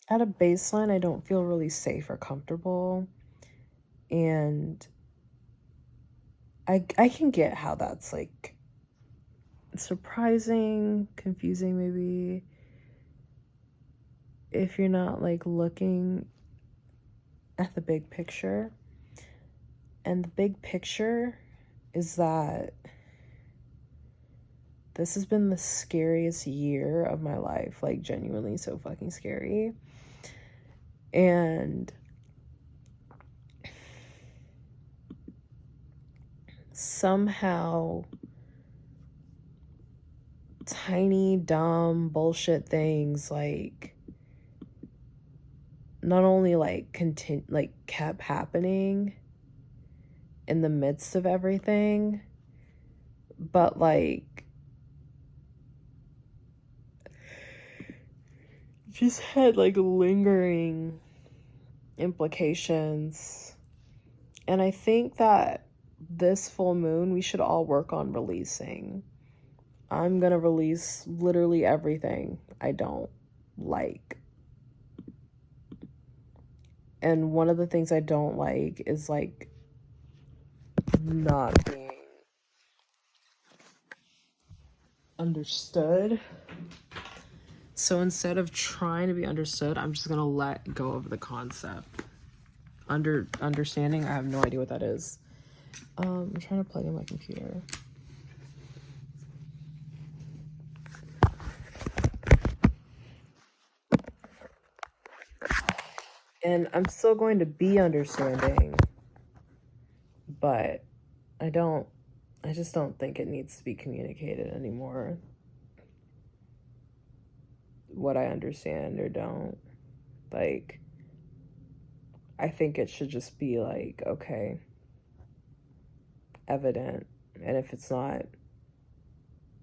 at a baseline, I don't feel really safe or comfortable. And I can get how that's like surprising, confusing maybe, if you're not like looking at the big picture. And the big picture is that this has been the scariest year of my life, like genuinely so fucking scary. And somehow tiny dumb bullshit things like not only like kept happening in the midst of everything, but like just had like lingering implications. And I think that this full moon we should all work on releasing. I'm gonna release literally everything I don't like. And one of the things I don't like is like not being understood. So instead of trying to be understood, I'm just gonna let go of the concept. Understanding, I have no idea what that is. I'm trying to plug in my computer. And I'm still going to be understanding, but I just don't think it needs to be communicated anymore. What I understand or don't. Like, I think it should just be like, okay, evident. And if it's not,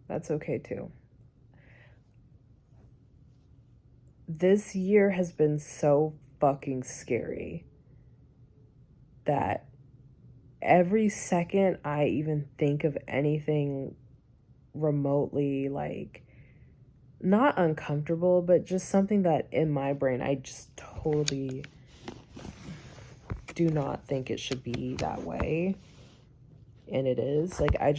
that's okay too. This year has been so fucking scary that every second I even think of anything remotely like not uncomfortable, but just something that in my brain I just totally do not think it should be that way. And it is. Like I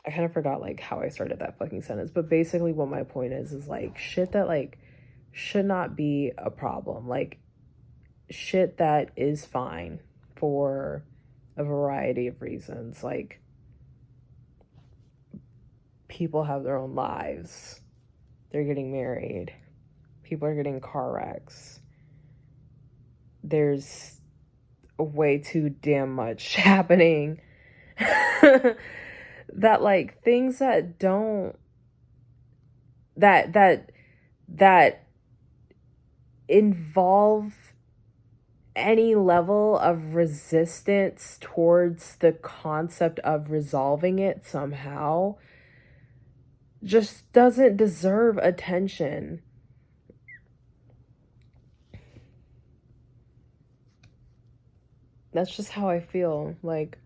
kind of forgot like how I started that fucking sentence, but basically what my point is like shit that like should not be a problem. Like shit that is fine for a variety of reasons. Like people have their own lives. They're getting married. People are getting car wrecks. There's way too damn much happening. That like things that don't that involve any level of resistance towards the concept of resolving it somehow just doesn't deserve attention. That's just how I feel. Like,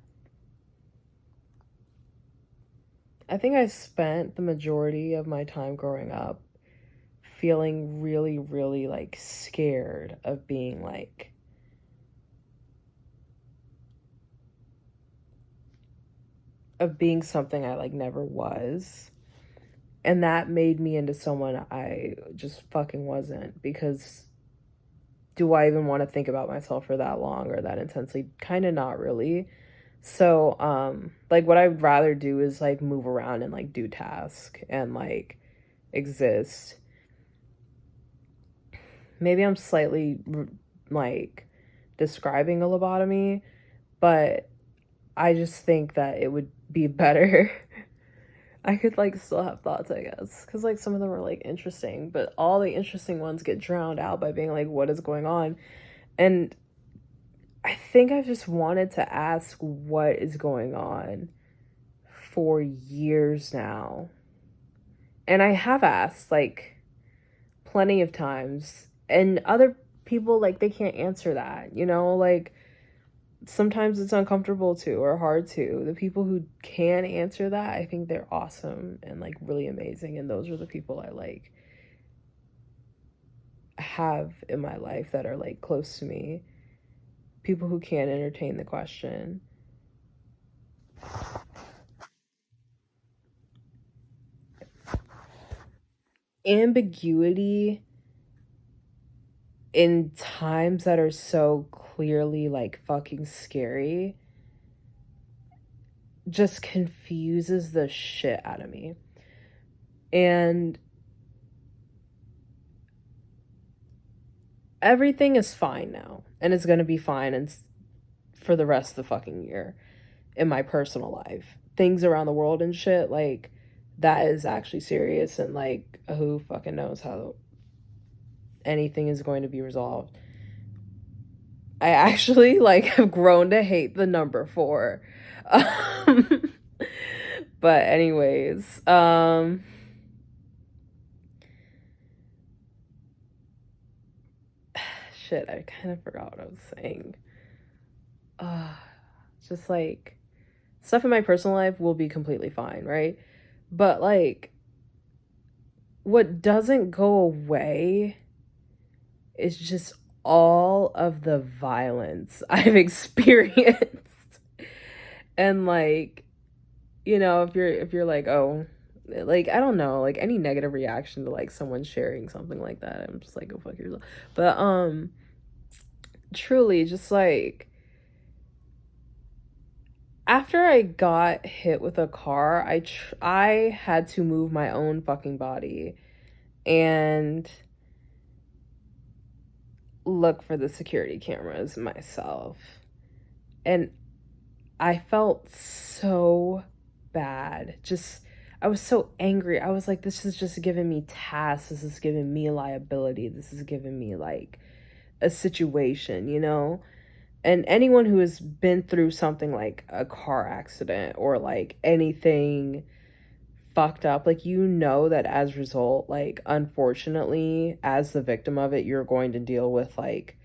I think I spent the majority of my time growing up feeling really, really like scared of being like of being something I like never was. And that made me into someone I just fucking wasn't, because do I even want to think about myself for that long or that intensely? Kind of not really. So, like what I'd rather do is like move around and like do task and like exist. Maybe I'm slightly like describing a lobotomy, but I just think that it would be better. I could like still have thoughts, I guess, because like some of them are like interesting, but all the interesting ones get drowned out by being like, what is going on? And I think I've just wanted to ask what is going on for years now. And I have asked like plenty of times, and other people like they can't answer that, you know, like sometimes it's uncomfortable too or hard to. The people who can answer that, I think they're awesome and like really amazing, and those are the people I like have in my life that are like close to me, people who can't entertain the question. Ambiguity in times that are so clearly like fucking scary just confuses the shit out of me. And everything is fine now, and it's gonna be fine and for the rest of the fucking year in my personal life. Things around the world and shit, like, that is actually serious, and like, who fucking knows how anything is going to be resolved. I actually like have grown to hate the number 4. But anyways, shit, I kind of forgot what I was saying. Just like, stuff in my personal life will be completely fine, right? But like, what doesn't go away is just all of the violence I've experienced. And like, if you're like, oh, like, I don't know, like any negative reaction to like someone sharing something like that, I'm just like, go fuck yourself. But truly, just like, after I got hit with a car, I had to move my own fucking body and look for the security cameras myself. And I felt so bad. Just, I was so angry. I was like, this is just giving me tasks. This is giving me liability. This is giving me like a situation, you know? And anyone who has been through something like a car accident or like anything fucked up, like, that as a result, like, unfortunately, as the victim of it, you're going to deal with like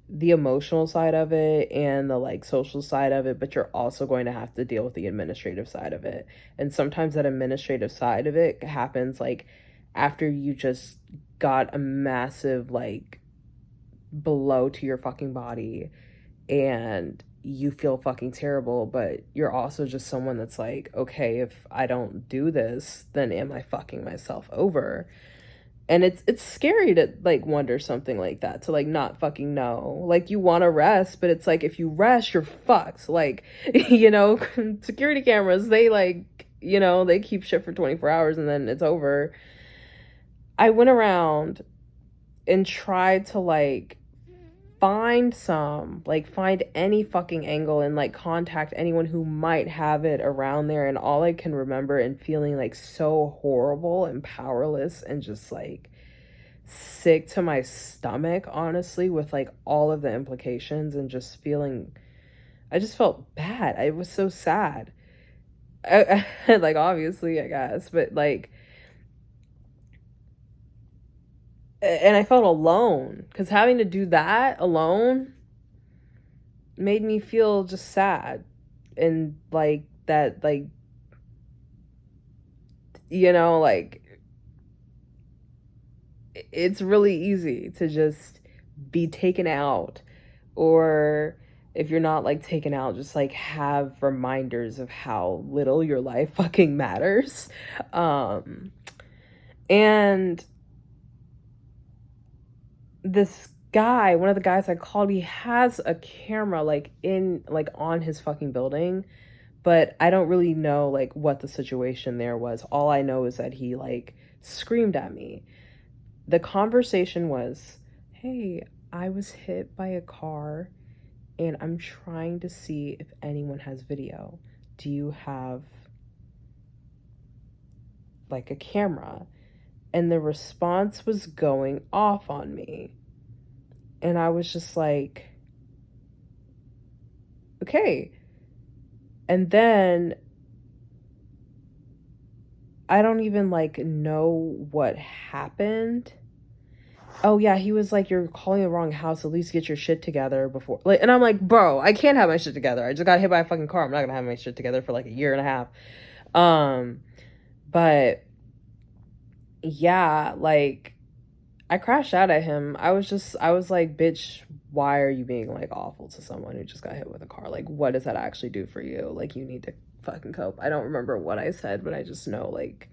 the emotional side of it and the like social side of it, but you're also going to have to deal with the administrative side of it. And sometimes that administrative side of it happens like after you just got a massive like blow to your fucking body and you feel fucking terrible, but you're also just someone that's like, okay, if I don't do this, then am I fucking myself over? And it's scary to like wonder something like that, to like not fucking know. Like, you want to rest, but it's like, if you rest, you're fucked. Like, security cameras, they like, they keep shit for 24 hours and then it's over. I went around and tried to like find any fucking angle and like contact anyone who might have it around there, and all I can remember and feeling like so horrible and powerless and just like sick to my stomach, honestly, with like all of the implications, and just feeling, I just felt bad. I was so sad. Like, obviously, I guess, but like, and I felt alone because having to do that alone made me feel just sad. And like that, like, like, it's really easy to just be taken out, or if you're not like taken out, just like have reminders of how little your life fucking matters. And this guy, one of the guys I called, he has a camera like in like on his fucking building, but I don't really know like what the situation there was. All I know is that he like screamed at me. The conversation was, hey, I was hit by a car and I'm trying to see if anyone has video. Do you have like a camera? And the response was going off on me. And I was just like, okay. And then I don't even like know what happened. Oh yeah, he was like, you're calling the wrong house, at least get your shit together before, like, and I'm like, bro, I can't have my shit together. I just got hit by a fucking car. I'm not gonna have my shit together for like a year and a half. But yeah, like, I crashed out at him. I was like, bitch, why are you being like awful to someone who just got hit with a car? Like, what does that actually do for you? Like, you need to fucking cope. I don't remember what I said, but I just know, like,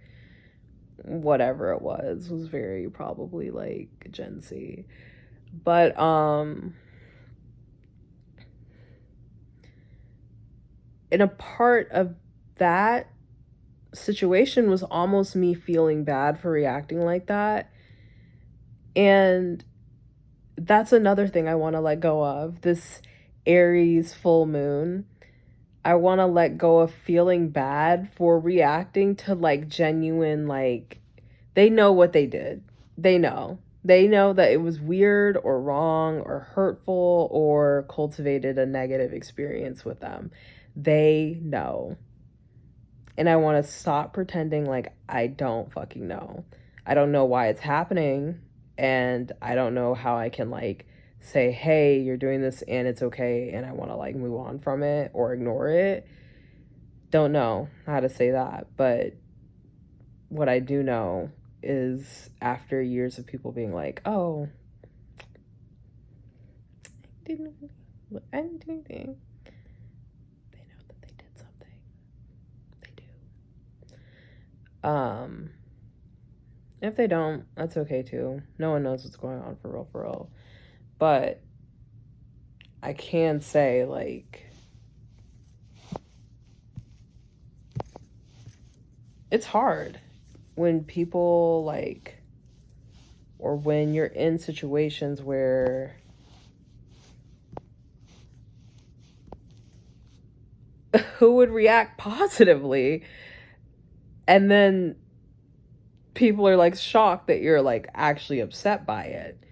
whatever it was very probably like Gen Z. But in a part of that situation was almost me feeling bad for reacting like that. And that's another thing I want to let go of. This Aries full moon, I want to let go of feeling bad for reacting to like genuine, like, they know what they did. They know. They know that it was weird or wrong or hurtful or cultivated a negative experience with them. They know. And I want to stop pretending like I don't fucking know. I don't know why it's happening. And I don't know how I can like say, hey, you're doing this and it's okay. And I want to like move on from it or ignore it. Don't know how to say that. But what I do know is after years of people being like, oh, I didn't do anything. They know that they did something. They do. If they don't, that's okay too. No one knows what's going on for real. But I can say, like, it's hard when people, like, or when you're in situations where who would react positively and then people are like shocked that you're like actually upset by it.